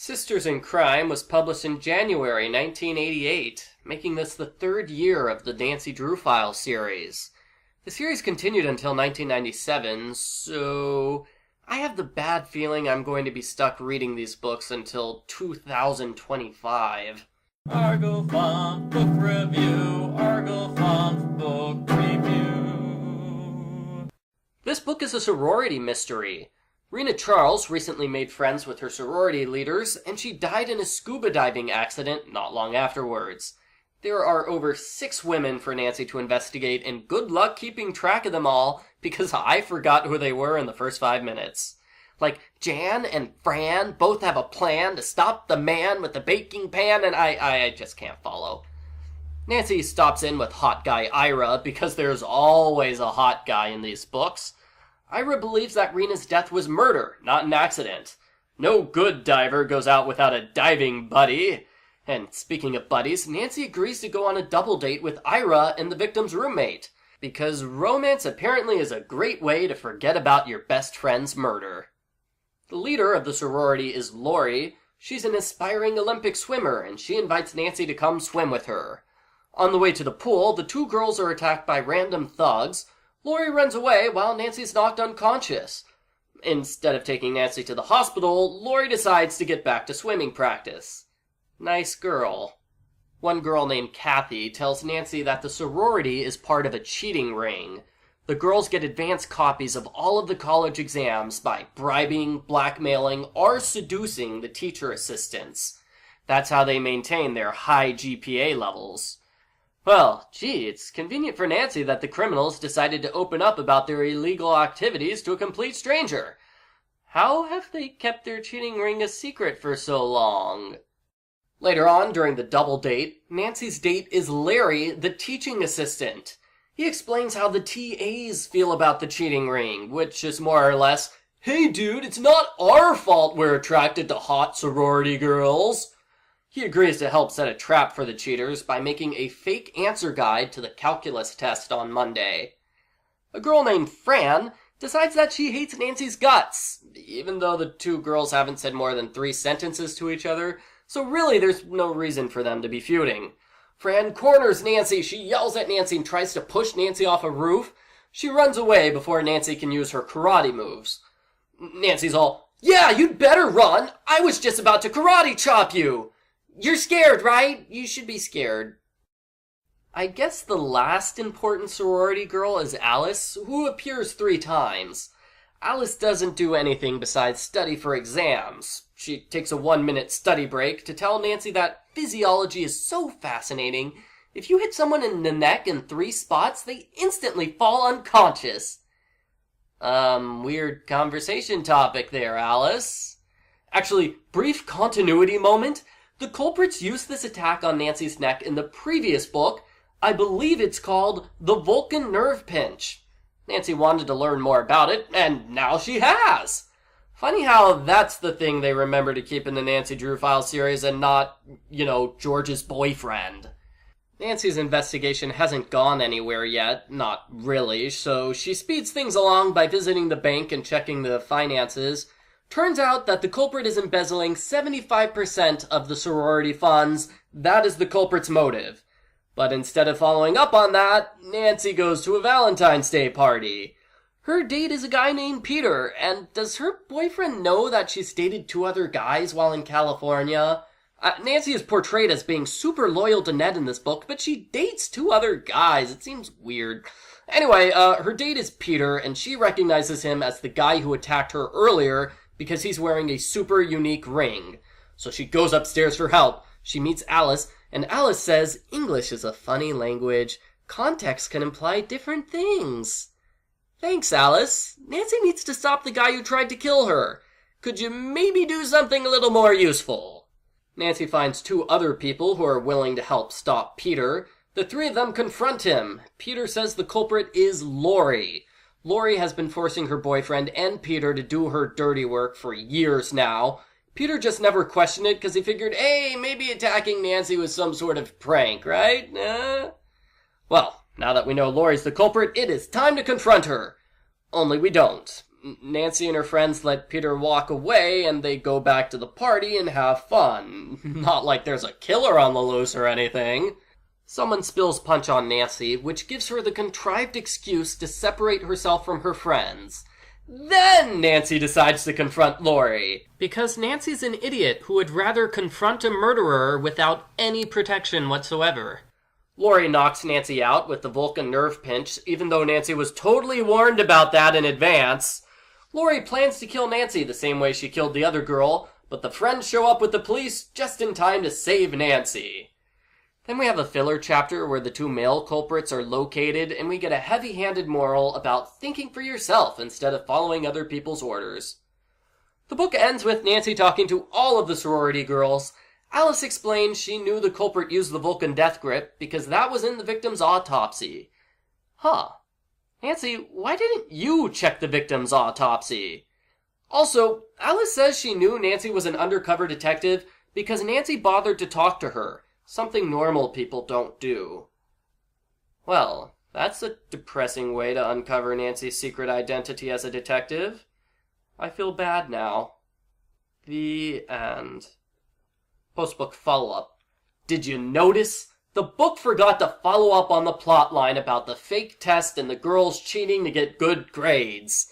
Sisters in Crime was published in January 1988, making this the third year of the Nancy Drew File series. The series continued until 1997, so I have the bad feeling I'm going to be stuck reading these books until 2025. Argo Font Book Review, Argo Font Book Review. This book is a sorority mystery. Rena Charles recently made friends with her sorority leaders, and she died in a scuba diving accident not long afterwards. There are over 6 women for Nancy to investigate, and good luck keeping track of them all, because I forgot who they were in the first 5 minutes. Like, Jan and Fran both have a plan to stop the man with the baking pan, and I just can't follow. Nancy stops in with hot guy Ira, because there's always a hot guy in these books. Ira believes that Rena's death was murder, not an accident. No good diver goes out without a diving buddy. And speaking of buddies, Nancy agrees to go on a double date with Ira and the victim's roommate, because romance apparently is a great way to forget about your best friend's murder. The leader of the sorority is Lori. She's an aspiring Olympic swimmer, and she invites Nancy to come swim with her. On the way to the pool, the 2 girls are attacked by random thugs. Lori runs away while Nancy's knocked unconscious. Instead of taking Nancy to the hospital, Lori decides to get back to swimming practice. Nice girl. One girl named Kathy tells Nancy that the sorority is part of a cheating ring. The girls get advance copies of all of the college exams by bribing, blackmailing, or seducing the teacher assistants. That's how they maintain their high GPA levels. Well, gee, it's convenient for Nancy that the criminals decided to open up about their illegal activities to a complete stranger. How have they kept their cheating ring a secret for so long? Later on, during the double date, Nancy's date is Larry, the teaching assistant. He explains how the TAs feel about the cheating ring, which is more or less, "Hey dude, it's not our fault we're attracted to hot sorority girls." He agrees to help set a trap for the cheaters by making a fake answer guide to the calculus test on Monday. A girl named Fran decides that she hates Nancy's guts, even though the 2 girls haven't said more than 3 sentences to each other, so really there's no reason for them to be feuding. Fran corners Nancy, she yells at Nancy and tries to push Nancy off a roof. She runs away before Nancy can use her karate moves. Nancy's all, "Yeah, you'd better run! I was just about to karate chop you! You're scared, right? You should be scared." I guess the last important sorority girl is Alice, who appears 3 times. Alice doesn't do anything besides study for exams. She takes a 1-minute study break to tell Nancy that physiology is so fascinating. If you hit someone in the neck in 3 spots, they instantly fall unconscious. Weird conversation topic there, Alice. Actually, brief continuity moment. The culprits used this attack on Nancy's neck in the previous book. I believe it's called The Vulcan Nerve Pinch. Nancy wanted to learn more about it, and now she has! Funny how that's the thing they remember to keep in the Nancy Drew File series and not, George's boyfriend. Nancy's investigation hasn't gone anywhere yet, not really, so she speeds things along by visiting the bank and checking the finances. Turns out that the culprit is embezzling 75% of the sorority funds. That is the culprit's motive. But instead of following up on that, Nancy goes to a Valentine's Day party. Her date is a guy named Peter, and does her boyfriend know that she's dated 2 other guys while in California? Nancy is portrayed as being super loyal to Ned in this book, but she dates 2 other guys. It seems weird. Anyway, her date is Peter, and she recognizes him as the guy who attacked her earlier because he's wearing a super unique ring. So she goes upstairs for help. She meets Alice, and Alice says English is a funny language. Context can imply different things. Thanks, Alice. Nancy needs to stop the guy who tried to kill her. Could you maybe do something a little more useful? Nancy finds 2 other people who are willing to help stop Peter. The 3 of them confront him. Peter says the culprit is Lori. Lori has been forcing her boyfriend and Peter to do her dirty work for years now. Peter just never questioned it because he figured, hey, maybe attacking Nancy was some sort of prank, right? Well, now that we know Lori's the culprit, it is time to confront her. Only we don't. Nancy and her friends let Peter walk away and they go back to the party and have fun. Not like there's a killer on the loose or anything. Someone spills punch on Nancy, which gives her the contrived excuse to separate herself from her friends. Then Nancy decides to confront Lori, because Nancy's an idiot who would rather confront a murderer without any protection whatsoever. Lori knocks Nancy out with the Vulcan nerve pinch, even though Nancy was totally warned about that in advance. Lori plans to kill Nancy the same way she killed the other girl, but the friends show up with the police just in time to save Nancy. Then we have a filler chapter where the two male culprits are located, and we get a heavy-handed moral about thinking for yourself instead of following other people's orders. The book ends with Nancy talking to all of the sorority girls. Alice explains she knew the culprit used the Vulcan death grip because that was in the victim's autopsy. Huh. Nancy, why didn't you check the victim's autopsy? Also, Alice says she knew Nancy was an undercover detective because Nancy bothered to talk to her, something normal people don't do. Well, that's a depressing way to uncover Nancy's secret identity as a detective. I feel bad now. The end. Postbook follow-up. Did you notice? The book forgot to follow up on the plot line about the fake test and the girls cheating to get good grades.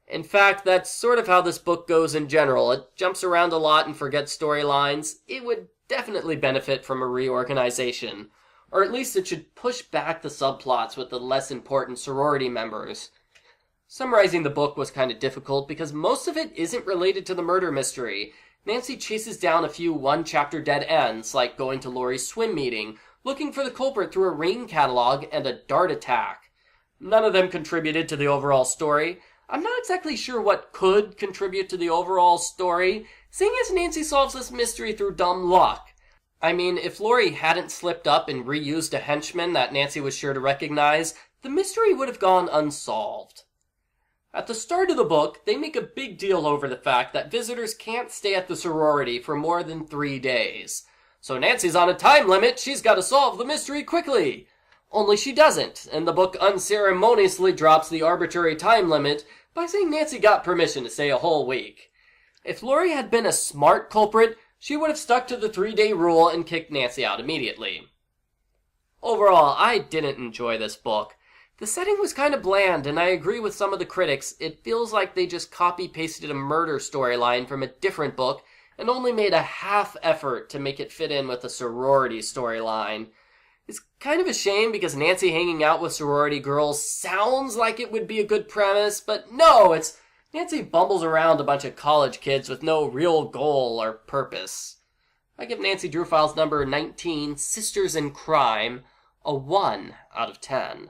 In fact, that's sort of how this book goes in general. It jumps around a lot and forgets storylines. It would definitely benefit from a reorganization. Or at least it should push back the subplots with the less important sorority members. Summarizing the book was kind of difficult because most of it isn't related to the murder mystery. Nancy chases down a few one-chapter dead ends, like going to Lori's swim meeting, looking for the culprit through a rain catalog, and a dart attack. None of them contributed to the overall story. I'm not exactly sure what could contribute to the overall story, seeing as Nancy solves this mystery through dumb luck. I mean, if Lori hadn't slipped up and reused a henchman that Nancy was sure to recognize, the mystery would have gone unsolved. At the start of the book, they make a big deal over the fact that visitors can't stay at the sorority for more than 3 days. So Nancy's on a time limit, she's got to solve the mystery quickly. Only she doesn't, and the book unceremoniously drops the arbitrary time limit by saying Nancy got permission to stay a whole week. If Lori had been a smart culprit, she would have stuck to the 3-day rule and kicked Nancy out immediately. Overall, I didn't enjoy this book. The setting was kind of bland, and I agree with some of the critics. It feels like they just copy-pasted a murder storyline from a different book and only made a half effort to make it fit in with the sorority storyline. It's kind of a shame because Nancy hanging out with sorority girls sounds like it would be a good premise, but no, it's Nancy bumbles around a bunch of college kids with no real goal or purpose. I give Nancy Drew Files number 19, Sisters in Crime, a 1 out of 10.